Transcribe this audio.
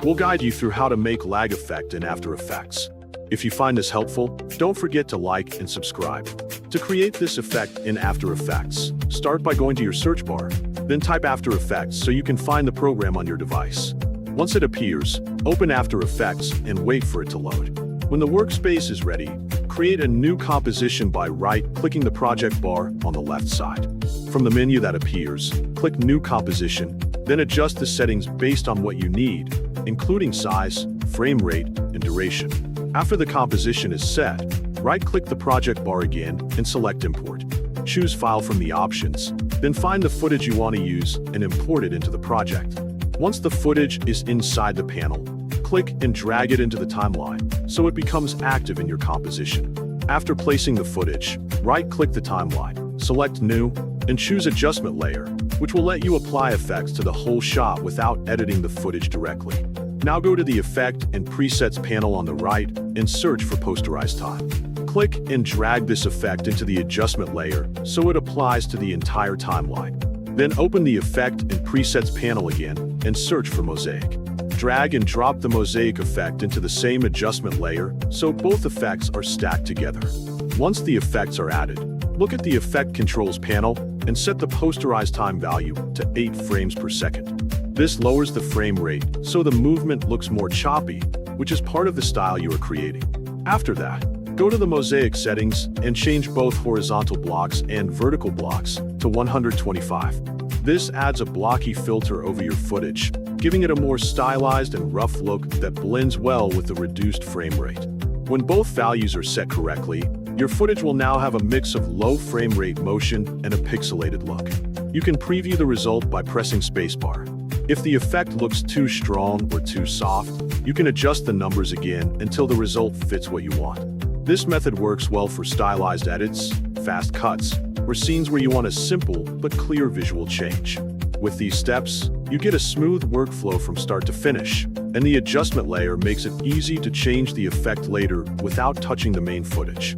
We'll guide you through how to make lag effect in After Effects. If you find this helpful, don't forget to like and subscribe. To create this effect in After Effects, start by going to your search bar, then type After Effects so you can find the program on your device. Once it appears, open After Effects and wait for it to load. When the workspace is ready, create a new composition by right-clicking the project bar on the left side. From the menu that appears, click New Composition, then adjust the settings based on what you need, including size, frame rate, and duration. After the composition is set, right-click the project bar again and select Import. Choose File from the options, then find the footage you want to use and import it into the project. Once the footage is inside the panel, click and drag it into the timeline so it becomes active in your composition. After placing the footage, right-click the timeline, select New, and choose Adjustment Layer, which will let you apply effects to the whole shot without editing the footage directly. Now go to the Effect and Presets panel on the right and search for Posterize Time. Click and drag this effect into the adjustment layer so it applies to the entire timeline. Then open the Effect and Presets panel again and search for Mosaic. Drag and drop the Mosaic effect into the same adjustment layer so both effects are stacked together. Once the effects are added, look at the Effect Controls panel and set the Posterize Time value to 8 frames per second. This lowers the frame rate so the movement looks more choppy, which is part of the style you are creating. After that, go to the Mosaic settings and change both horizontal blocks and vertical blocks to 125. This adds a blocky filter over your footage, giving it a more stylized and rough look that blends well with the reduced frame rate. When both values are set correctly, your footage will now have a mix of low frame rate motion and a pixelated look. You can preview the result by pressing spacebar. If the effect looks too strong or too soft, you can adjust the numbers again until the result fits what you want. This method works well for stylized edits, fast cuts, or scenes where you want a simple but clear visual change. With these steps, you get a smooth workflow from start to finish, and the adjustment layer makes it easy to change the effect later without touching the main footage.